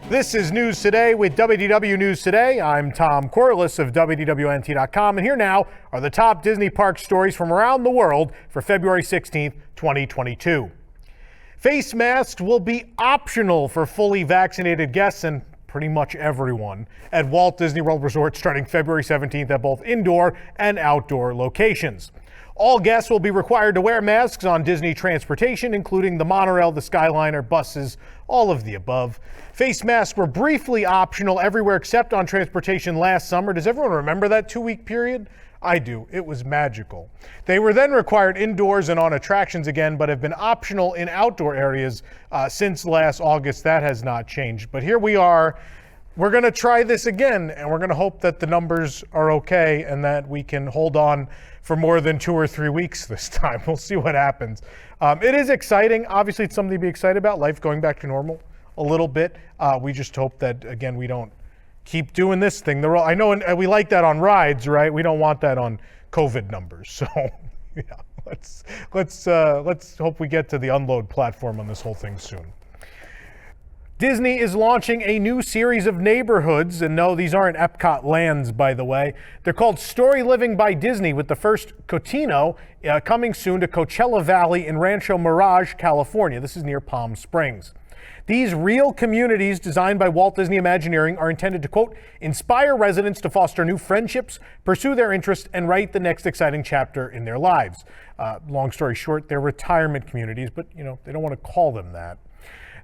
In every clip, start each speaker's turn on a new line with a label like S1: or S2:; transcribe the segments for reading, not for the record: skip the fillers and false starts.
S1: This is News Today with WDW News Today. I'm Tom Corless of WDWNT.com, and here now are the top Disney park stories from around the world for February 16th, 2022. Face masks will be optional for fully vaccinated guests and pretty much everyone at Walt Disney World Resort starting February 17th at both indoor and outdoor locations. All guests will be required to wear masks on Disney transportation, including the monorail, the Skyliner, buses, all of the above. Face masks were briefly optional everywhere except on transportation last summer. Does everyone remember that 2-week period? I do. It was magical. They were then required indoors and on attractions again, but have been optional in outdoor areas since last August. That has not changed. But here we are. We're going to try this again, and we're going to hope that the numbers are okay and that we can hold on for more than 2 or 3 weeks this time. We'll see what happens. It is exciting. Obviously, it's something to be excited about. Life going back to normal a little bit. We just hope that, again, we don't keep doing this thing. I know we like that on rides, right? We don't want that on COVID numbers. So, yeah, let's hope we get to the unload platform on this whole thing soon. Disney is launching a new series of neighborhoods, and no, these aren't EPCOT lands, by the way. They're called Storyliving by Disney, with the first Cotino coming soon to Coachella Valley in Rancho Mirage, California. This is near Palm Springs. These real communities designed by Walt Disney Imagineering are intended to, quote, inspire residents to foster new friendships, pursue their interests, and write the next exciting chapter in their lives. Long story short, they're retirement communities, but, they don't want to call them that.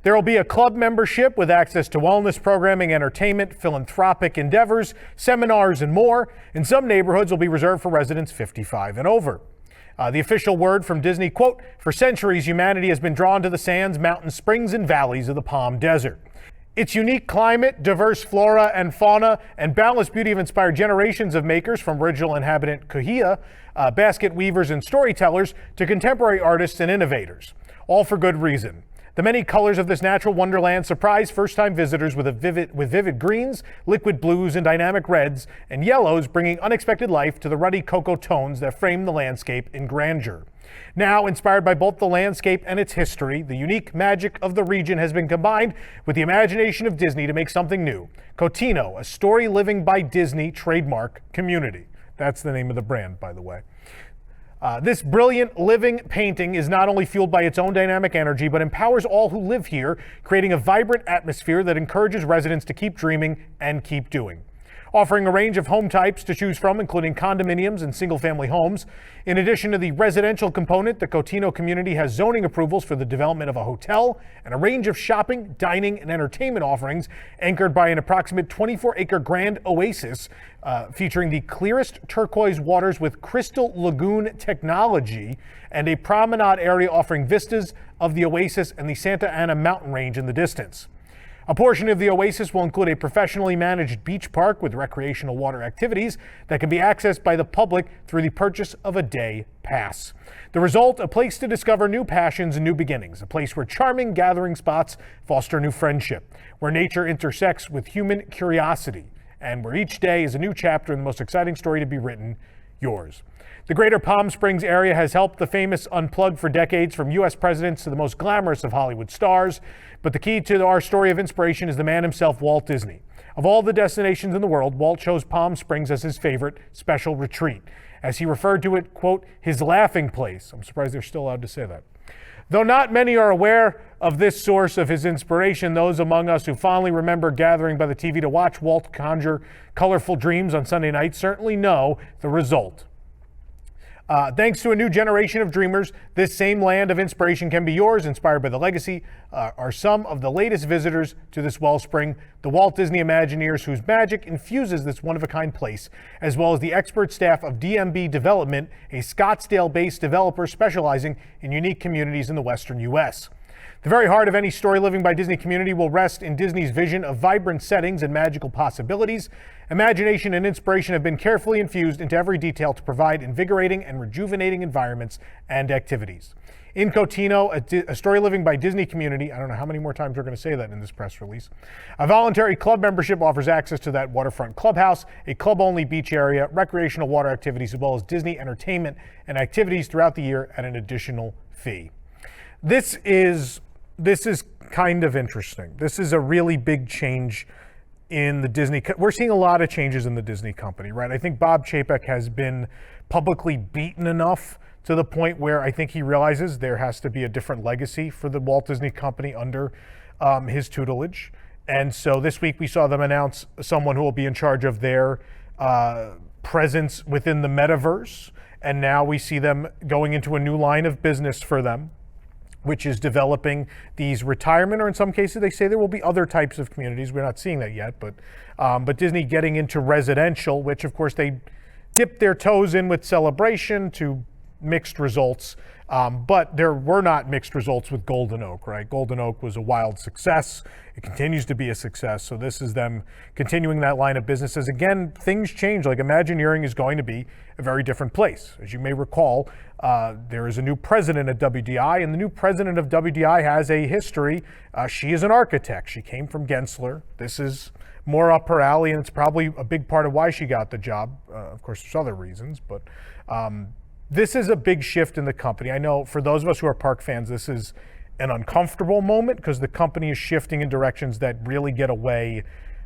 S1: There will be a club membership with access to wellness programming, entertainment, philanthropic endeavors, seminars, and more. And some neighborhoods will be reserved for residents 55 and over. The official word from Disney, quote, for centuries, humanity has been drawn to the sands, mountains, springs, and valleys of the Palm Desert. Its unique climate, diverse flora and fauna, and boundless beauty have inspired generations of makers, from original inhabitant Kuhia, basket weavers and storytellers, to contemporary artists and innovators. All for good reason. The many colors of this natural wonderland surprise first-time visitors with vivid greens, liquid blues, and dynamic reds and yellows, bringing unexpected life to the ruddy cocoa tones that frame the landscape in grandeur. Now, inspired by both the landscape and its history, the unique magic of the region has been combined with the imagination of Disney to make something new. Cotino, a Storyliving by Disney trademark community. That's the name of the brand, by the way. This brilliant living painting is not only fueled by its own dynamic energy, but empowers all who live here, creating a vibrant atmosphere that encourages residents to keep dreaming and keep doing. Offering a range of home types to choose from, including condominiums and single-family homes. In addition to the residential component, the Cotino community has zoning approvals for the development of a hotel and a range of shopping, dining, and entertainment offerings, anchored by an approximate 24-acre grand oasis featuring the clearest turquoise waters with crystal lagoon technology, and a promenade area offering vistas of the oasis and the Santa Ana mountain range in the distance. A portion of the oasis will include a professionally managed beach park with recreational water activities that can be accessed by the public through the purchase of a day pass. The result, a place to discover new passions and new beginnings, a place where charming gathering spots foster new friendship, where nature intersects with human curiosity, and where each day is a new chapter in the most exciting story to be written, yours. The greater Palm Springs area has helped the famous unplug for decades, from U.S. presidents to the most glamorous of Hollywood stars. But the key to our story of inspiration is the man himself, Walt Disney. Of all the destinations in the world, Walt chose Palm Springs as his favorite special retreat, as he referred to it, quote, his laughing place. I'm surprised they're still allowed to say that. Though not many are aware of this source of his inspiration, those among us who fondly remember gathering by the TV to watch Walt conjure colorful dreams on Sunday night certainly know the result. Thanks to a new generation of dreamers, this same land of inspiration can be yours. Inspired by the legacy are some of the latest visitors to this wellspring, the Walt Disney Imagineers, whose magic infuses this one-of-a-kind place, as well as the expert staff of DMB Development, a Scottsdale-based developer specializing in unique communities in the western U.S. The very heart of any Storyliving by Disney community will rest in Disney's vision of vibrant settings and magical possibilities. Imagination and inspiration have been carefully infused into every detail to provide invigorating and rejuvenating environments and activities. In Cotino, a Storyliving by Disney community, I don't know how many more times we're going to say that in this press release, a voluntary club membership offers access to that waterfront clubhouse, a club-only beach area, recreational water activities, as well as Disney entertainment and activities throughout the year at an additional fee. This is kind of interesting. This is a really big change in the Disney. We're seeing a lot of changes in the Disney company, right? I think Bob Chapek has been publicly beaten enough to the point where I think he realizes there has to be a different legacy for the Walt Disney Company under his tutelage. And so this week we saw them announce someone who will be in charge of their presence within the metaverse. And now we see them going into a new line of business for them, which is developing these retirement, or in some cases they say there will be other types of communities. We're not seeing that yet, but Disney getting into residential, which of course they dipped their toes in with Celebration to mixed results, but there were not mixed results with Golden Oak, right? Golden Oak was a wild success. It continues to be a success. So this is them continuing that line of businesses. Again, things change. Like Imagineering is going to be a very different place. As you may recall, there is a new president at WDI, and the new president of WDI has a history. She is an architect. She came from Gensler. This is more up her alley, and it's probably a big part of why she got the job. Of course, there's other reasons, but this is a big shift in the company. I know for those of us who are park fans, this is an uncomfortable moment because the company is shifting in directions that really get away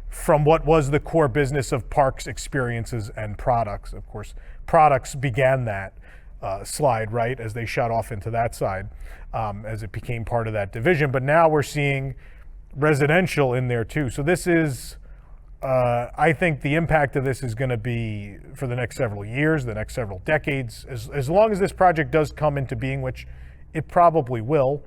S1: from what was the core business of parks, experiences, and products. Of course, products began that slide, right, as they shot off into that side, as it became part of that division. But now we're seeing residential in there too. So this is, I think the impact of this is going to be for the next several years, the next several decades, as long as this project does come into being, which it probably will.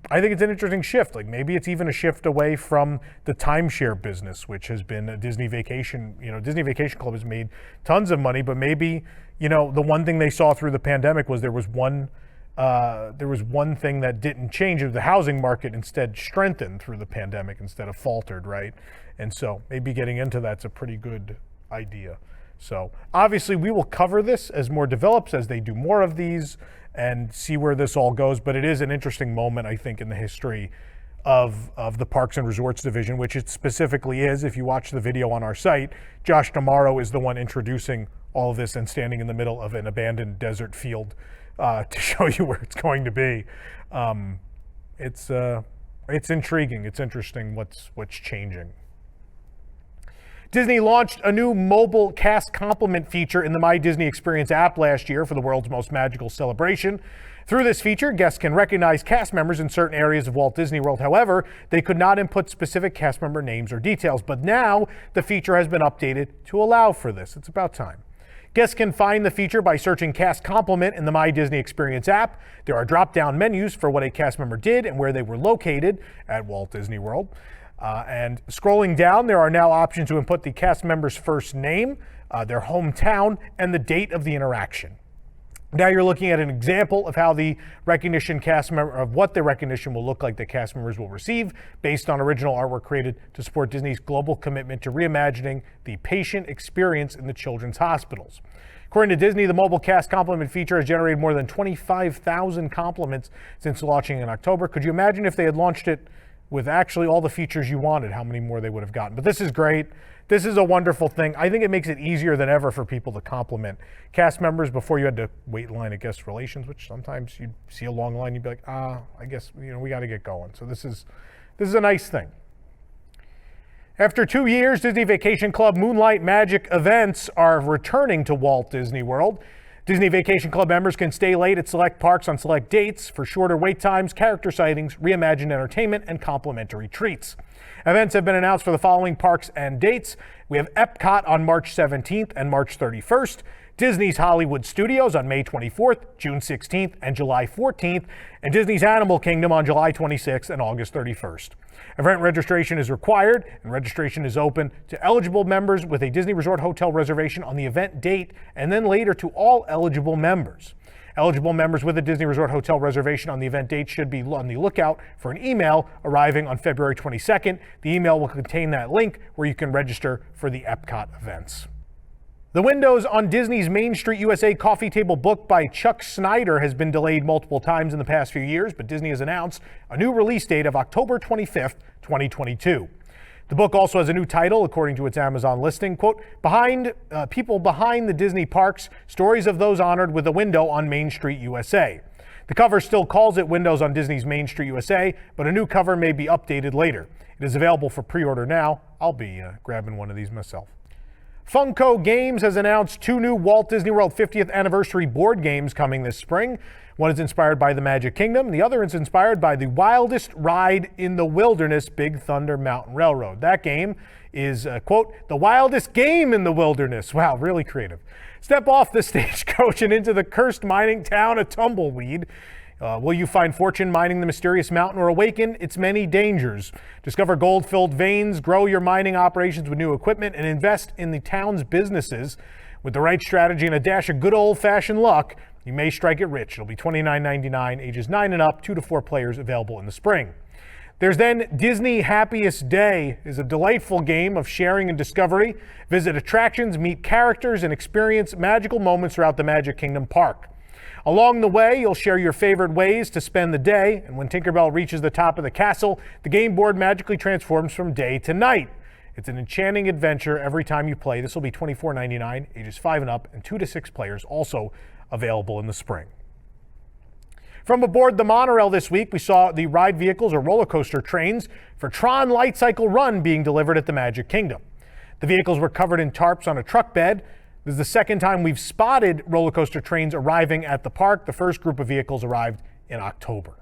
S1: I think it's an interesting shift. Like maybe it's even a shift away from the timeshare business, which has been a Disney Vacation. Disney Vacation Club has made tons of money, but maybe, the one thing they saw through the pandemic was there was one thing that didn't change. The housing market instead strengthened through the pandemic instead of faltered, right? And so maybe getting into that's a pretty good idea. So obviously we will cover this as more develops, as they do more of these, and see where this all goes. But it is an interesting moment, I think, in the history of the Parks and Resorts division, which it specifically is. If you watch the video on our site, Josh D'Amaro is the one introducing all of this and standing in the middle of an abandoned desert field to show you where it's going to be. It's intriguing. It's interesting what's changing. Disney launched a new mobile cast compliment feature in the My Disney Experience app last year for the world's most magical celebration. Through this feature, guests can recognize cast members in certain areas of Walt Disney World. However, they could not input specific cast member names or details. But now the feature has been updated to allow for this. It's about time. Guests can find the feature by searching Cast Compliment in the My Disney Experience app. There are drop-down menus for what a cast member did and where they were located at Walt Disney World. And scrolling down, there are now options to input the cast member's first name, their hometown, and the date of the interaction. Now you're looking at an example of how the recognition what the recognition will look like that cast members will receive based on original artwork created to support Disney's global commitment to reimagining the patient experience in the children's hospitals. According to Disney, the mobile cast compliment feature has generated more than 25,000 compliments since launching in October. Could you imagine if they had launched it with actually all the features you wanted, how many more they would have gotten? But this is great. This is a wonderful thing. I think it makes it easier than ever for people to compliment cast members. Before you had to wait in line at guest relations, which sometimes you'd see a long line, you'd be like, I guess we got to get going. So this is a nice thing. After 2 years, Disney Vacation Club Moonlight Magic events are returning to Walt Disney World. Disney Vacation Club members can stay late at select parks on select dates for shorter wait times, character sightings, reimagined entertainment, and complimentary treats. Events have been announced for the following parks and dates. We have EPCOT on March 17th and March 31st, Disney's Hollywood Studios on May 24th, June 16th, and July 14th, and Disney's Animal Kingdom on July 26th and August 31st. Event registration is required, and registration is open to eligible members with a Disney Resort hotel reservation on the event date, and then later to all eligible members. Eligible members with a Disney Resort hotel reservation on the event date should be on the lookout for an email arriving on February 22nd. The email will contain that link where you can register for the EPCOT events. The windows on Disney's Main Street U.S.A. coffee table book by Chuck Snyder has been delayed multiple times in the past few years, but Disney has announced a new release date of October 25th, 2022. The book also has a new title, according to its Amazon listing, quote, People Behind the Disney Parks, Stories of Those Honored with a Window on Main Street, USA. The cover still calls it Windows on Disney's Main Street USA, but a new cover may be updated later. It is available for pre-order now. I'll be grabbing one of these myself. Funko Games has announced 2 new Walt Disney World 50th anniversary board games coming this spring. One is inspired by the Magic Kingdom. The other is inspired by the wildest ride in the wilderness, Big Thunder Mountain Railroad. That game is, quote, the wildest game in the wilderness. Wow, really creative. Step off the stagecoach and into the cursed mining town of Tumbleweed. Will you find fortune mining the mysterious mountain or awaken its many dangers? Discover gold-filled veins, grow your mining operations with new equipment, and invest in the town's businesses. With the right strategy and a dash of good old-fashioned luck, you may strike it rich. It'll be $29.99, ages 9 and up, 2 to 4 players, available in the spring. There's then Disney Happiest Day is a delightful game of sharing and discovery. Visit attractions, meet characters, and experience magical moments throughout the Magic Kingdom park. Along the way, you'll share your favorite ways to spend the day, and when Tinkerbell reaches the top of the castle, the game board magically transforms from day to night. It's an enchanting adventure every time you play. This will be $24.99, ages 5 and up, and 2 to 6 players, also available in the spring. From aboard the monorail this week, we saw the ride vehicles or roller coaster trains for TRON Lightcycle Run being delivered at the Magic Kingdom. The vehicles were covered in tarps on a truck bed. This is the second time we've spotted roller coaster trains arriving at the park. The first group of vehicles arrived in October.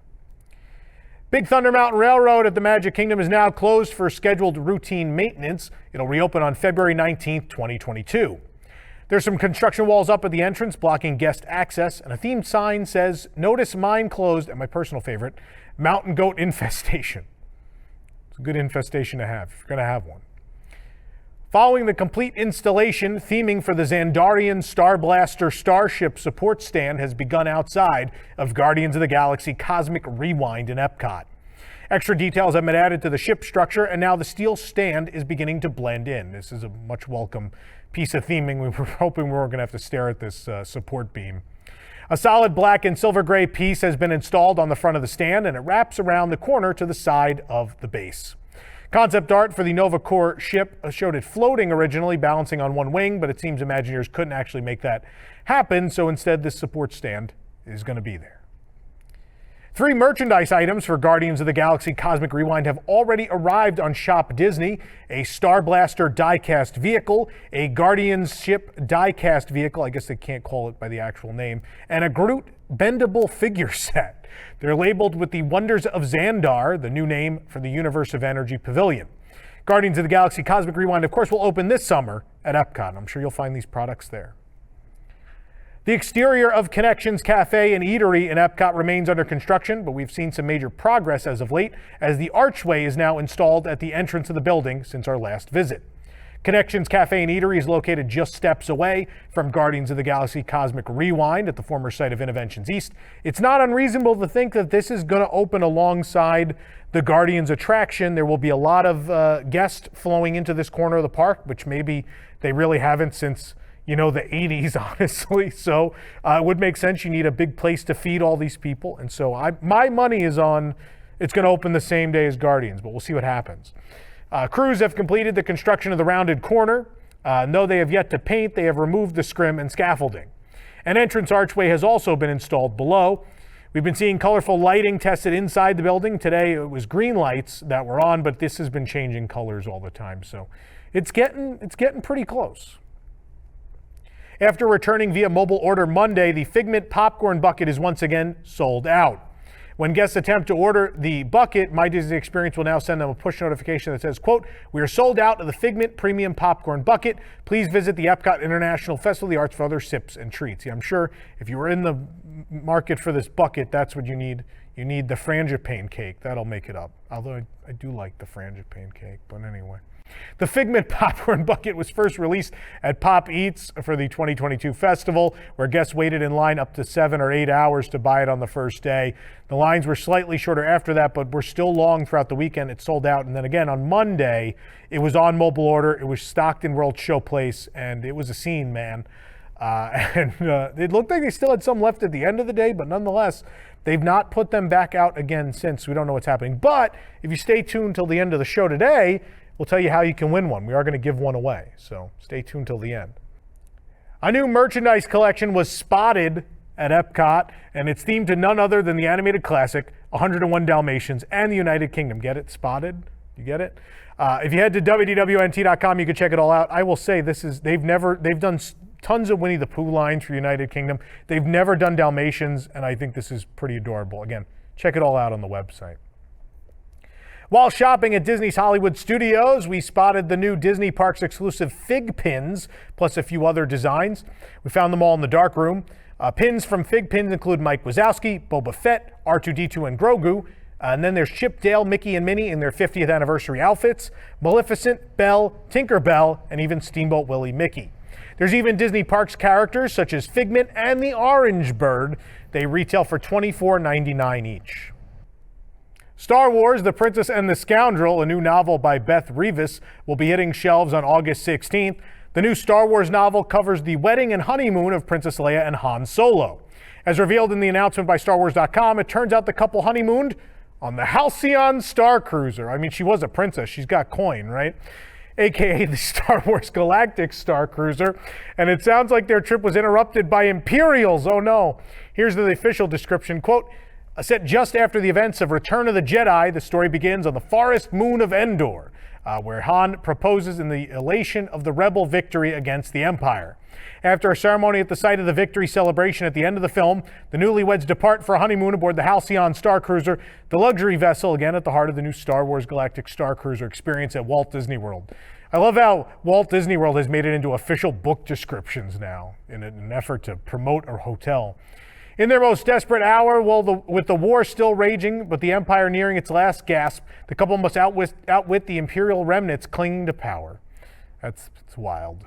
S1: Big Thunder Mountain Railroad at the Magic Kingdom is now closed for scheduled routine maintenance. It'll reopen on February 19th, 2022. There's some construction walls up at the entrance blocking guest access, and a themed sign says, "Notice mine closed," and my personal favorite, "Mountain Goat Infestation." It's a good infestation to have if you're going to have one. Following the complete installation, theming for the Xandarian Starblaster Starship support stand has begun outside of Guardians of the Galaxy Cosmic Rewind in EPCOT. Extra details have been added to the ship structure, and now the steel stand is beginning to blend in. This is a much welcome piece of theming. We were hoping we weren't going to have to stare at this support beam. A solid black and silver gray piece has been installed on the front of the stand, and it wraps around the corner to the side of the base. Concept art for the Nova Corps ship showed it floating originally, balancing on one wing, but it seems Imagineers couldn't actually make that happen, so instead this support stand is going to be there. 3 merchandise items for Guardians of the Galaxy Cosmic Rewind have already arrived on Shop Disney: a Starblaster die-cast vehicle, a Guardians ship die-cast vehicle, I guess they can't call it by the actual name, and a Groot bendable figure set. They're labeled with the Wonders of Xandar, the new name for the Universe of Energy Pavilion. Guardians of the Galaxy Cosmic Rewind, of course, will open this summer at EPCOT. I'm sure you'll find these products there. The exterior of Connections Cafe and Eatery in EPCOT remains under construction, but we've seen some major progress as of late, as the archway is now installed at the entrance of the building since our last visit. Connections Cafe and Eatery is located just steps away from Guardians of the Galaxy Cosmic Rewind at the former site of Innoventions East. It's not unreasonable to think that this is going to open alongside the Guardians attraction. There will be a lot of guests flowing into this corner of the park, which maybe they really haven't since, the 80s, honestly. So it would make sense. You need a big place to feed all these people. And so my money is on it's going to open the same day as Guardians, but we'll see what happens. Crews have completed the construction of the rounded corner. Though they have yet to paint, they have removed the scrim and scaffolding. An entrance archway has also been installed below. We've been seeing colorful lighting tested inside the building. Today it was green lights that were on, but this has been changing colors all the time. So it's getting pretty close. After returning via mobile order Monday, the Figment popcorn bucket is once again sold out. When guests attempt to order the bucket, My Disney Experience will now send them a push notification that says, quote, "We are sold out of the Figment Premium Popcorn Bucket. Please visit the EPCOT International Festival of the Arts for other sips and treats." Yeah, I'm sure if you were in the market for this bucket, that's what you need. You need the frangipane cake. That'll make it up. Although I do like the frangipane cake, but anyway. The Figment popcorn bucket was first released at Pop Eats for the 2022 festival, where guests waited in line up to 7 or 8 hours to buy it on the first day. The lines were slightly shorter after that, but were still long throughout the weekend. It sold out. And then again on Monday, it was on mobile order. It was stocked in World Showplace, and it was a scene, man. It looked like they still had some left at the end of the day, but nonetheless, they've not put them back out again since. We don't know what's happening. But if you stay tuned till the end of the show today, we'll tell you how you can win one. We are going to give one away, so stay tuned till the end. A new merchandise collection was spotted at EPCOT, and it's themed to none other than the animated classic 101 Dalmatians and the United Kingdom. Get it? Spotted? You get it? If you head to WDWNT.com, you can check it all out. I will say they've done tons of Winnie the Pooh lines for United Kingdom. They've never done Dalmatians, and I think this is pretty adorable. Again, check it all out on the website. While shopping at Disney's Hollywood Studios, we spotted the new Disney Parks exclusive FiGPiNs, plus a few other designs. We found them all in the dark room. Pins from FiGPiNs include Mike Wazowski, Boba Fett, R2-D2, and Grogu. And then there's Chip, Dale, Mickey, and Minnie in their 50th anniversary outfits, Maleficent, Belle, Tinkerbell, and even Steamboat Willie Mickey. There's even Disney Parks characters such as Figment and the Orange Bird. They retail for $24.99 each. Star Wars, The Princess and the Scoundrel, a new novel by Beth Revis, will be hitting shelves on August 16th. The new Star Wars novel covers the wedding and honeymoon of Princess Leia and Han Solo. As revealed in the announcement by StarWars.com, it turns out the couple honeymooned on the Halcyon Starcruiser. I mean, she was a princess. She's got coin, right? AKA the Star Wars Galactic Starcruiser. And it sounds like their trip was interrupted by Imperials. Oh no. Here's the official description. Quote, set just after the events of Return of the Jedi, the story begins on the forest moon of Endor, where Han proposes in the elation of the rebel victory against the Empire. After a ceremony at the site of the victory celebration at the end of the film, the newlyweds depart for a honeymoon aboard the Halcyon Starcruiser, the luxury vessel again at the heart of the new Star Wars Galactic Starcruiser experience at Walt Disney World. I love how Walt Disney World has made it into official book descriptions now in an effort to promote a hotel. In their most desperate hour, with the war still raging, but the Empire nearing its last gasp, the couple must outwit the Imperial remnants clinging to power. It's wild.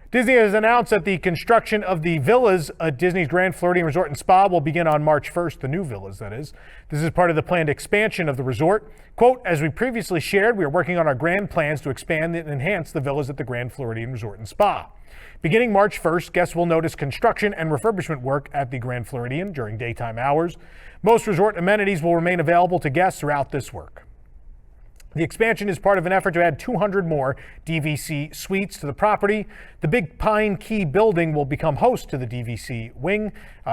S1: Disney has announced that the construction of the villas at Disney's Grand Floridian Resort and Spa will begin on March 1st, the new villas, that is. This is part of the planned expansion of the resort. Quote, as we previously shared, we are working on our grand plans to expand and enhance the villas at the Grand Floridian Resort and Spa. Beginning March 1st, guests will notice construction and refurbishment work at the Grand Floridian during daytime hours. Most resort amenities will remain available to guests throughout this work. The expansion is part of an effort to add 200 more DVC suites to the property. The Big Pine Key building will become host to the DVC wing,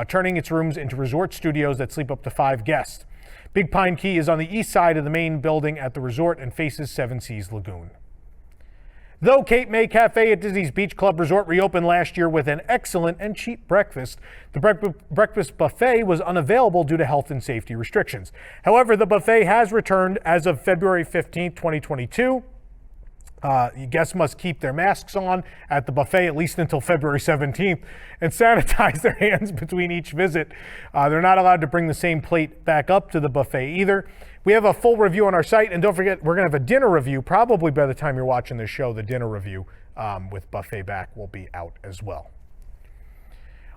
S1: turning its rooms into resort studios that sleep up to 5 guests. Big Pine Key is on the east side of the main building at the resort and faces Seven Seas Lagoon. Though Cape May Cafe at Disney's Beach Club Resort reopened last year with an excellent and cheap breakfast, the breakfast buffet was unavailable due to health and safety restrictions. However, the buffet has returned as of February 15, 2022. Guests must keep their masks on at the buffet at least until February 17th and sanitize their hands between each visit. They're not allowed to bring the same plate back up to the buffet either. We have a full review on our site, and don't forget, we're going to have a dinner review. Probably by the time you're watching this show, the dinner review with buffet back will be out as well.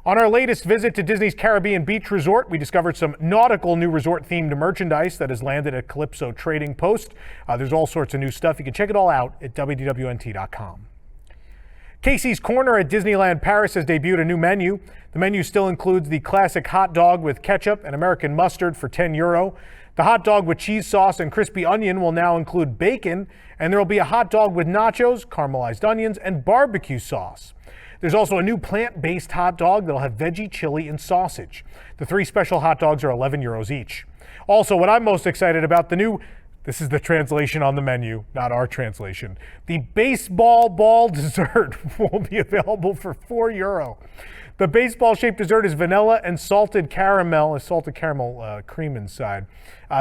S1: On our latest visit to Disney's Caribbean Beach Resort, we discovered some nautical new resort-themed merchandise that has landed at Calypso Trading Post. There's all sorts of new stuff. You can check it all out at WDWNT.com. Casey's Corner at Disneyland Paris has debuted a new menu. The menu still includes the classic hot dog with ketchup and American mustard for €10. The hot dog with cheese sauce and crispy onion will now include bacon, and there will be a hot dog with nachos, caramelized onions, and barbecue sauce. There's also a new plant-based hot dog that'll have veggie, chili, and sausage. The 3 special hot dogs are €11 each. Also, what I'm most excited about, this is the translation on the menu, not our translation. The baseball ball dessert will be available for €4. The baseball-shaped dessert is vanilla and salted caramel cream inside.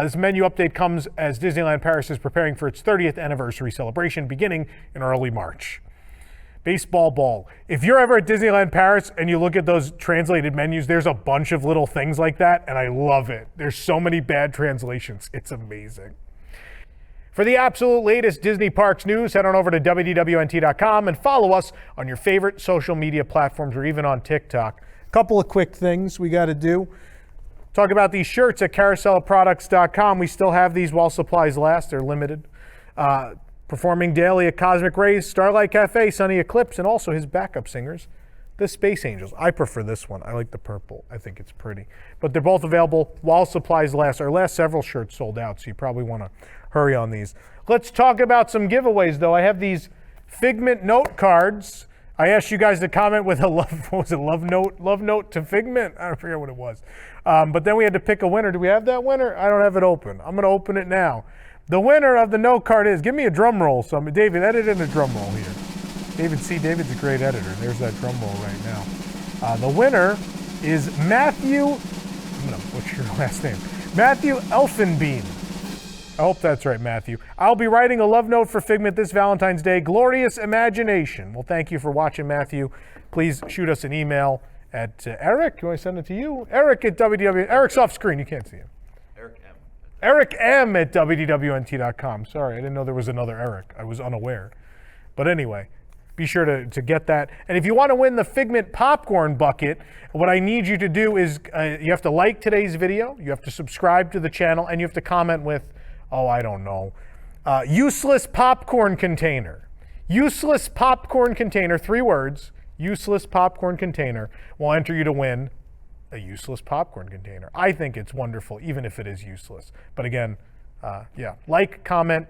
S1: This menu update comes as Disneyland Paris is preparing for its 30th anniversary celebration beginning in early March. Baseball ball. If you're ever at Disneyland Paris and you look at those translated menus, there's a bunch of little things like that, and I love it. There's so many bad translations. It's amazing. For the absolute latest Disney Parks news, head on over to WDWNT.com and follow us on your favorite social media platforms or even on TikTok. A couple of quick things we got to do. Talk about these shirts at carouselproducts.com. We still have these while supplies last. They're limited. Performing daily at Cosmic Rays, Starlight Cafe, Sunny Eclipse, and also his backup singers, the Space Angels. I prefer this one. I like the purple. I think it's pretty. But they're both available while supplies last. Our last several shirts sold out, so you probably want to hurry on these. Let's talk about some giveaways, though. I have these Figment note cards. I asked you guys to comment with a love note to Figment. I don't forget what it was. But then we had to pick a winner. Do we have that winner? I don't have it open. I'm going to open it now. The winner of the note card is, give me a drum roll. So David, edit in a drum roll here. David's a great editor. There's that drum roll right now. The winner is Matthew, I'm going to butcher your last name, Matthew Elfenbein. I hope that's right, Matthew. I'll be writing a love note for Figment this Valentine's Day. Glorious imagination. Well, thank you for watching, Matthew. Please shoot us an email at Eric. You want to send it to you? Eric at WDW. Eric's off screen. You can't see him. Eric M at WDWNT.com. Sorry, I didn't know there was another Eric. I was unaware. But anyway, be sure to get that. And if you want to win the Figment popcorn bucket, what I need you to do is you have to like today's video, you have to subscribe to the channel, and you have to comment with, oh, I don't know, useless popcorn container. Useless popcorn container, 3 words, useless popcorn container will enter you to win a useless popcorn container. I think it's wonderful, even if it is useless. But again, yeah, like, comment,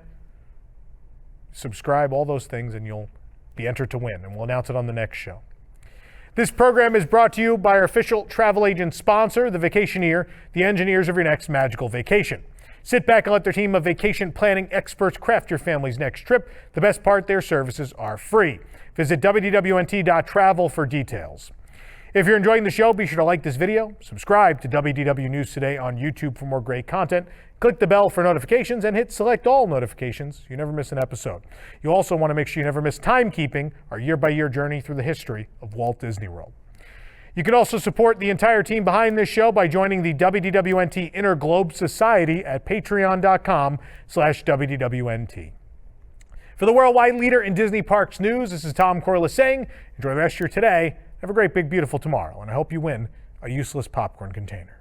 S1: subscribe, all those things, and you'll be entered to win, and we'll announce it on the next show. This program is brought to you by our official travel agent sponsor, The Vacationeer, the engineers of your next magical vacation. Sit back and let their team of vacation planning experts craft your family's next trip. The best part, their services are free. Visit www.nt.travel for details. If you're enjoying the show, be sure to like this video, subscribe to WDW News Today on YouTube for more great content, click the bell for notifications, and hit select all notifications so you never miss an episode. You also want to make sure you never miss Timekeeping, our year-by-year journey through the history of Walt Disney World. You can also support the entire team behind this show by joining the WDWNT Inner Globe Society at patreon.com/WDWNT. For the worldwide leader in Disney Parks news, this is Tom Corless saying, enjoy the rest of your today. Have a great, big, beautiful tomorrow, and I hope you win a useless popcorn container.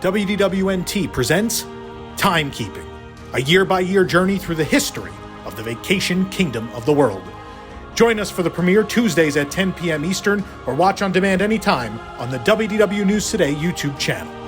S2: WDWNT presents Timekeeping, a year-by-year journey through the history of the vacation kingdom of the world. Join us for the premiere Tuesdays at 10 p.m. Eastern or watch on demand anytime on the WDW News Today YouTube channel.